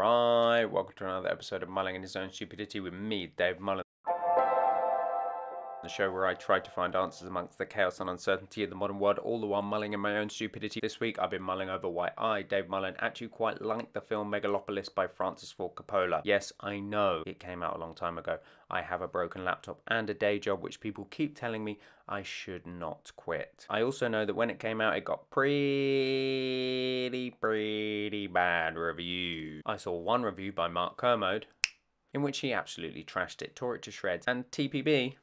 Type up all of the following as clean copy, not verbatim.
Alright, welcome to another episode of Mullen and His Own Stupidity with me, Dave Mullen. The show where I try to find answers amongst the chaos and uncertainty of the modern world, all the while mulling in my own stupidity. This week I've been mulling over why I, Dave Mullen, actually quite like the film Megalopolis by Francis Ford Coppola. Yes, I know it came out a long time ago. I have a broken laptop and a day job which people keep telling me I should not quit. I also know that when it came out it got pretty bad reviews. I saw one review by Mark Kermode in which he absolutely trashed it, tore it to shreds, and TPB,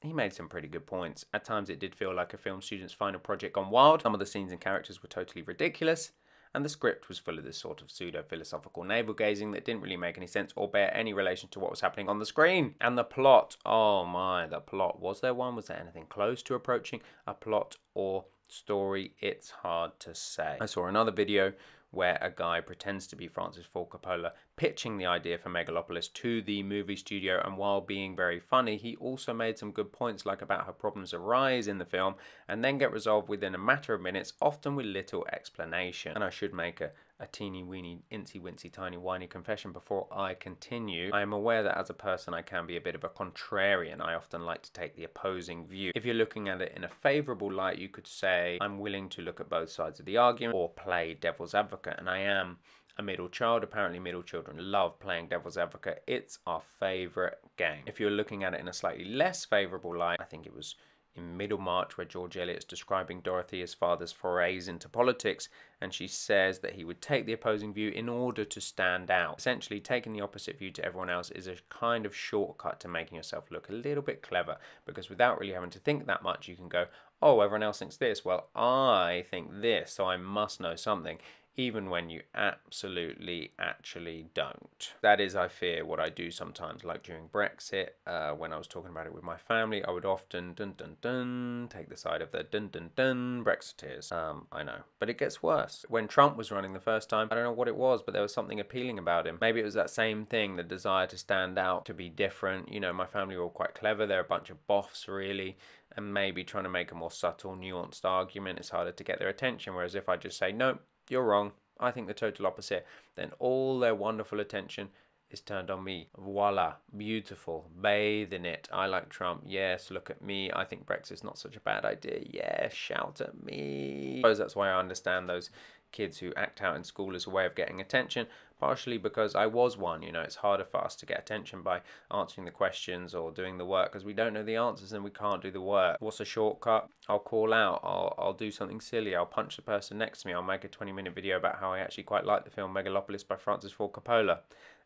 he made some pretty good points. At times it did feel like a film student's final project gone wild. Some of the scenes and characters were totally ridiculous, and the script was full of this sort of pseudo-philosophical navel-gazing that didn't really make any sense or bear any relation to what was happening on the screen. And the plot, oh my, the plot. Was there one? Was there anything close to approaching a plot or story? It's hard to say. I saw another video where a guy pretends to be Francis Ford Coppola pitching the idea for Megalopolis to the movie studio, and while being very funny, he also made some good points, like about how problems arise in the film and then get resolved within a matter of minutes, often with little explanation. And I should make a teeny weeny incy wincy tiny whiny confession before I continue. I am aware that as a person I can be a bit of a contrarian. I often like to take the opposing view. If you're looking at it in a favourable light, you could say I'm willing to look at both sides of the argument or play devil's advocate, and I am a middle child. Apparently middle children love playing devil's advocate. It's our favourite game. If you're looking at it in a slightly less favourable light, I think it was in Middlemarch where George Eliot's describing Dorothea's father's forays into politics, and she says that he would take the opposing view in order to stand out. Essentially, taking the opposite view to everyone else is a kind of shortcut to making yourself look a little bit clever, because without really having to think that much, you can go, oh, everyone else thinks this, well, I think this, so I must know something, even when you absolutely actually don't. That is, I fear, what I do sometimes, like during Brexit, when I was talking about it with my family, I would often take the side of the Brexiteers. I know, but it gets worse. When Trump was running the first time, I don't know what it was, but there was something appealing about him. Maybe it was that same thing, the desire to stand out, to be different. You know, my family were all quite clever. They're a bunch of boffs, really, and maybe trying to make a more subtle, nuanced argument is harder to get their attention, whereas if I just say, nope, you're wrong, I think the total opposite, then all their wonderful attention is turned on me. Voila, beautiful, bathe in it. I like Trump, yes, look at me. I think Brexit's not such a bad idea, yes, shout at me. I suppose that's why I understand those kids who act out in school as a way of getting attention, partially because I was one. You know, it's harder for us to get attention by answering the questions or doing the work because we don't know the answers and we can't do the work. What's a shortcut? I'll call out, I'll do something silly, I'll punch the person next to me, I'll make a 20-minute video about how I actually quite like the film Megalopolis by Francis Ford Coppola.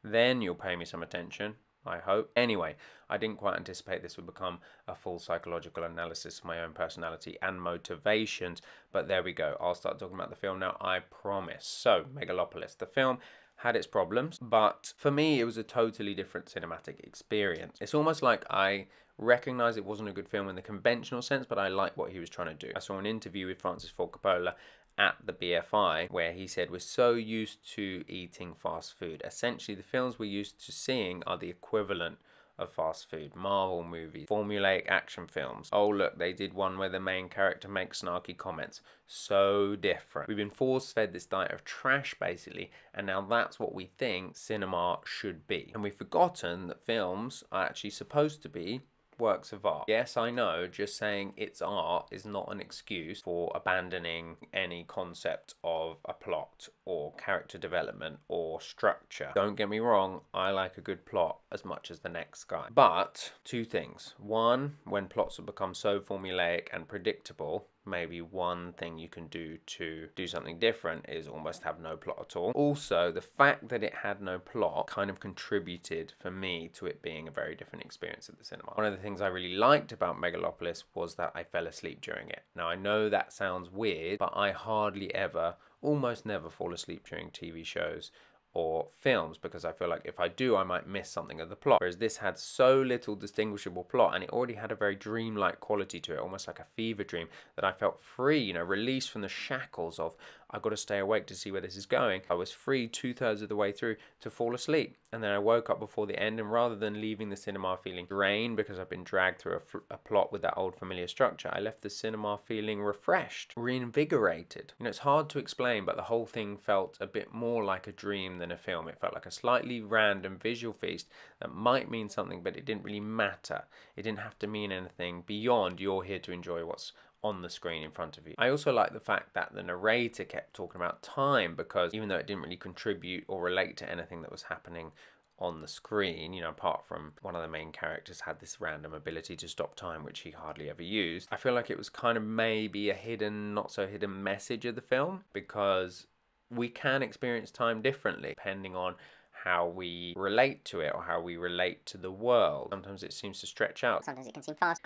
Then you'll pay me some attention, I hope. Anyway, I didn't quite anticipate this would become a full psychological analysis of my own personality and motivations, but there we go. I'll start talking about the film now, I promise. So, Megalopolis, the film had its problems, but for me it was a totally different cinematic experience. It's almost like I recognize it wasn't a good film in the conventional sense, but I like what he was trying to do. I saw an interview with Francis Ford Coppola at the BFI where he said, we're so used to eating fast food. Essentially, the films we're used to seeing are the equivalent of fast food. Marvel movies, formulaic action films. Oh look, they did one where the main character makes snarky comments. So different. We've been force-fed this diet of trash basically, and now that's what we think cinema should be. And we've forgotten that films are actually supposed to be works of art. Yes, I know, just saying it's art is not an excuse for abandoning any concept of a plot or character development or structure. Don't get me wrong, I like a good plot as much as the next guy. But two things. One, when plots have become so formulaic and predictable, maybe one thing you can do to do something different is almost have no plot at all. Also, the fact that it had no plot kind of contributed for me to it being a very different experience at the cinema. One of the things I really liked about Megalopolis was that I fell asleep during it. Now, I know that sounds weird, but I hardly ever, almost never fall asleep during TV shows or films, because I feel like if I do, I might miss something of the plot. Whereas this had so little distinguishable plot, and it already had a very dreamlike quality to it, almost like a fever dream, that I felt free, you know, released from the shackles of I've got to stay awake to see where this is going. I was free 2/3 of the way through to fall asleep. And then I woke up before the end, and rather than leaving the cinema feeling drained because I've been dragged through a plot with that old familiar structure, I left the cinema feeling refreshed, reinvigorated. You know, it's hard to explain, but the whole thing felt a bit more like a dream than a film. It felt like a slightly random visual feast that might mean something, but it didn't really matter. It didn't have to mean anything beyond you're here to enjoy what's on the screen in front of you. I also like the fact that the narrator kept talking about time, because even though it didn't really contribute or relate to anything that was happening on the screen, you know, apart from one of the main characters had this random ability to stop time, which he hardly ever used, I feel like it was kind of maybe a hidden, not so hidden message of the film, because we can experience time differently depending on how we relate to it or how we relate to the world. Sometimes it seems to stretch out. Sometimes it can seem fast.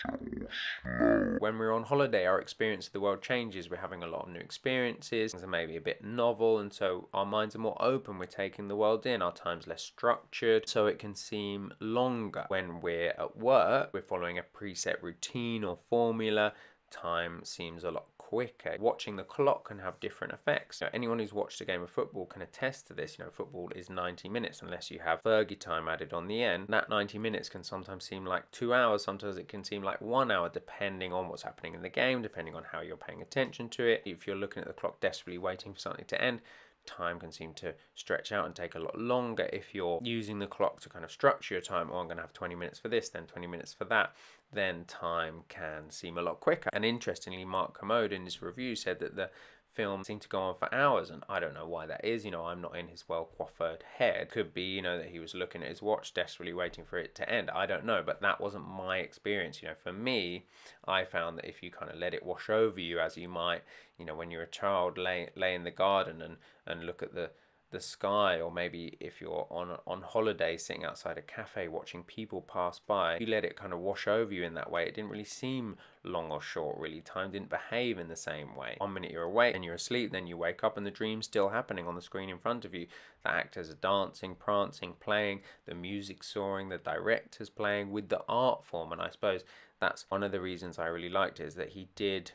When we're on holiday, our experience of the world changes. We're having a lot of new experiences. Things are maybe a bit novel, and so our minds are more open. We're taking the world in. Our time's less structured, so it can seem longer. When we're at work, we're following a preset routine or formula. Time seems a lot quicker. Watching the clock can have different effects. You know, anyone who's watched a game of football can attest to this. You know, football is 90 minutes unless you have Fergie time added on the end. That 90 minutes can sometimes seem like 2 hours. Sometimes it can seem like 1 hour, depending on what's happening in the game, depending on how you're paying attention to it. If you're looking at the clock desperately waiting for something to end, time can seem to stretch out and take a lot longer. If you're using the clock to kind of structure your time, oh, I'm going to have 20 minutes for this, then 20 minutes for that, then time can seem a lot quicker. And interestingly, Mark Kermode in his review said that the film seemed to go on for hours, and I don't know why that is. You know, I'm not in his well-coiffured head. Could be, you know, that he was looking at his watch desperately waiting for it to end. I don't know, but that wasn't my experience. You know, for me, I found that if you kind of let it wash over you, as you might, you know, when you're a child, lay in the garden and look at the sky, or maybe if you're on holiday sitting outside a cafe watching people pass by, you let it kind of wash over you in that way. It didn't really seem long or short, really. Time didn't behave in the same way. 1 minute you're awake and you're asleep, then you wake up and the dream's still happening on the screen in front of you. The actors are dancing, prancing, playing, the music soaring, the director's playing with the art form. And I suppose that's one of the reasons I really liked it, is that he did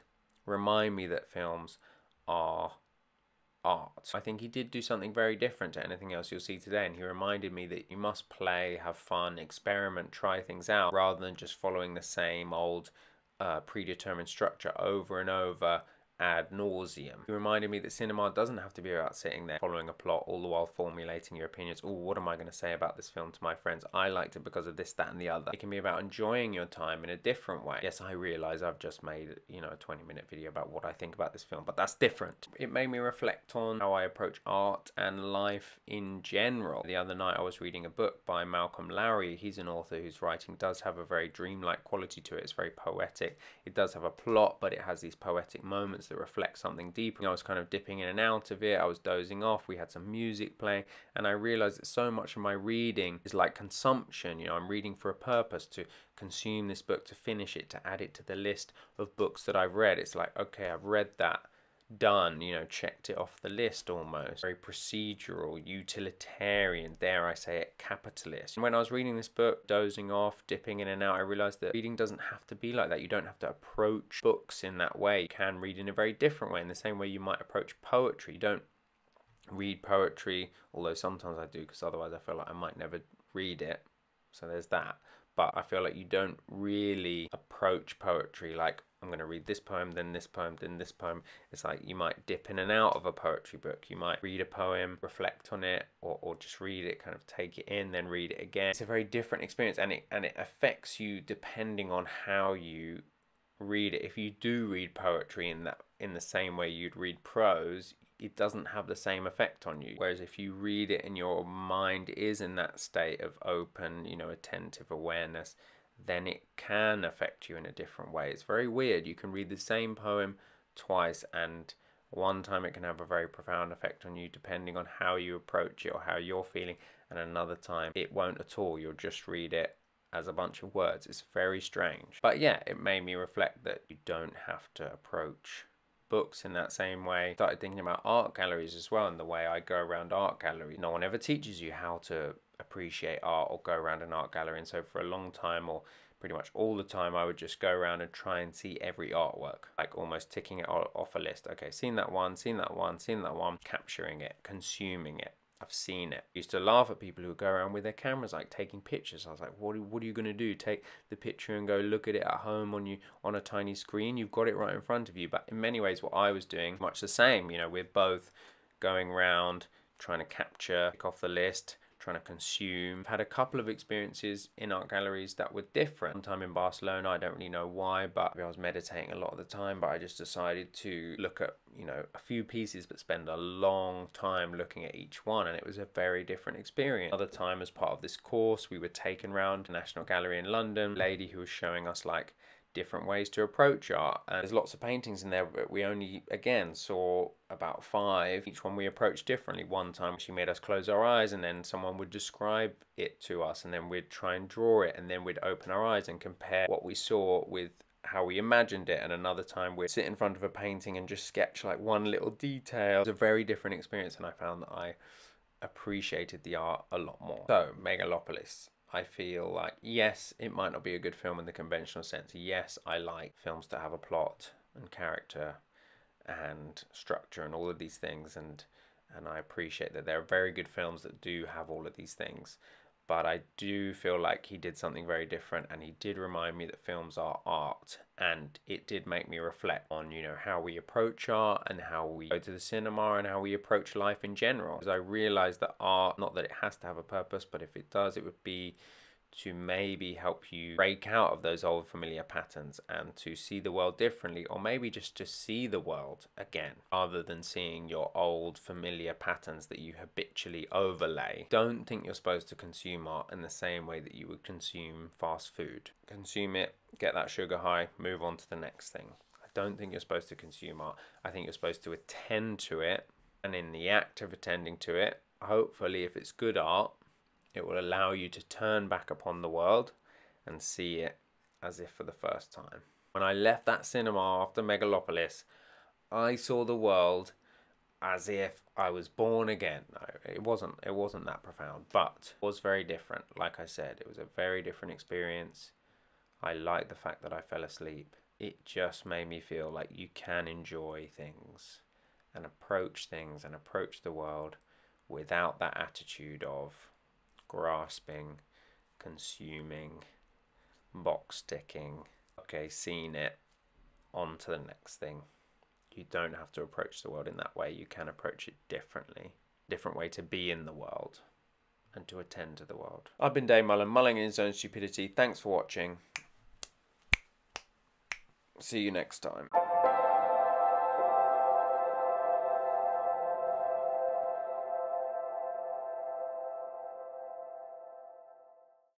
remind me that films are art. I think he did do something very different to anything else you'll see today, and he reminded me that you must play, have fun, experiment, try things out, rather than just following the same old predetermined structure over and over ad nauseum. He reminded me that cinema doesn't have to be about sitting there following a plot all the while formulating your opinions. Oh, what am I going to say about this film to my friends? I liked it because of this, that, and the other. It can be about enjoying your time in a different way. Yes, I realize I've just made, you know, a 20-minute video about what I think about this film, but that's different. It made me reflect on how I approach art and life in general. The other night I was reading a book by Malcolm Lowry. He's an author whose writing does have a very dreamlike quality to it. It's very poetic. It does have a plot, but it has these poetic moments that reflect something deeper. I was kind of dipping in and out of it. I was dozing off. We had some music playing, and I realized that so much of my reading is like consumption. You know, I'm reading for a purpose, to consume this book, to finish it, to add it to the list of books that I've read. It's like, okay, I've read that, done, you know, checked it off the list almost. Very procedural, utilitarian, dare I say it, capitalist. And when I was reading this book, dozing off, dipping in and out, I realized that reading doesn't have to be like that. You don't have to approach books in that way. You can read in a very different way, in the same way you might approach poetry. You don't read poetry, although sometimes I do, because otherwise I feel like I might never read it. So there's that. But I feel like you don't really approach poetry like, I'm going to read this poem, then this poem, then this poem. It's like you might dip in and out of a poetry book. You might read a poem, reflect on it, or just read it, kind of take it in, then read it again. It's a very different experience, and it affects you depending on how you read it. If you do read poetry in the same way you'd read prose, it doesn't have the same effect on you. Whereas if you read it and your mind is in that state of open, you know, attentive awareness, then it can affect you in a different way. It's very weird. You can read the same poem twice, and one time it can have a very profound effect on you depending on how you approach it or how you're feeling, and another time it won't at all. You'll just read it as a bunch of words. It's very strange. But yeah, it made me reflect that you don't have to approach books in that same way. I started thinking about art galleries as well, and the way I go around art galleries. No one ever teaches you how to appreciate art or go around an art gallery, and so for a long time, or pretty much all the time I would just go around and try and see every artwork, like almost ticking it off a list. Okay, seen that one, seen that one, seen that one, capturing it, consuming it. I've seen it. I used to laugh at people who go around with their cameras, like taking pictures. I was like, what are you going to do? Take the picture and go look at it at home on a tiny screen? You've got it right in front of you. But in many ways, what I was doing, much the same. You know, we're both going around trying to capture, tick off the list, trying to consume. I've had a couple of experiences in art galleries that were different. One time in Barcelona, I don't really know why, but I was meditating a lot of the time, but I just decided to look at, you know, a few pieces, but spend a long time looking at each one, and it was a very different experience. Another time, as part of this course, we were taken around the National Gallery in London, a lady who was showing us like different ways to approach art, and there's lots of paintings in there, but we only again saw about 5. Each one we approached differently. One time she made us close our eyes, and then someone would describe it to us, and then we'd try and draw it, and then we'd open our eyes and compare what we saw with how we imagined it. And another time we'd sit in front of a painting and just sketch like one little detail. It was a very different experience, and I found that I appreciated the art a lot more. So Megalopolis, I feel like, yes, it might not be a good film in the conventional sense. Yes, I like films that have a plot and character and structure and all of these things, and I appreciate that there are very good films that do have all of these things. But I do feel like he did something very different, and he did remind me that films are art, and it did make me reflect on, you know, how we approach art and how we go to the cinema and how we approach life in general. Because I realized that art, not that it has to have a purpose, but if it does, it would be to maybe help you break out of those old familiar patterns and to see the world differently, or maybe just to see the world again rather than seeing your old familiar patterns that you habitually overlay. Don't think you're supposed to consume art in the same way that you would consume fast food. Consume it, get that sugar high, move on to the next thing. I don't think you're supposed to consume art. I think you're supposed to attend to it, and in the act of attending to it, hopefully if it's good art, it will allow you to turn back upon the world and see it as if for the first time. When I left that cinema after Megalopolis, I saw the world as if I was born again. No, it wasn't that profound, but it was very different. Like I said, it was a very different experience. I liked the fact that I fell asleep. It just made me feel like you can enjoy things and approach the world without that attitude of grasping, consuming, box ticking. Okay, seen it, on to the next thing. You don't have to approach the world in that way. You can approach it differently. Different way to be in the world and to attend to the world. I've been Dave Mullen, mulling in his own stupidity. Thanks for watching. See you next time.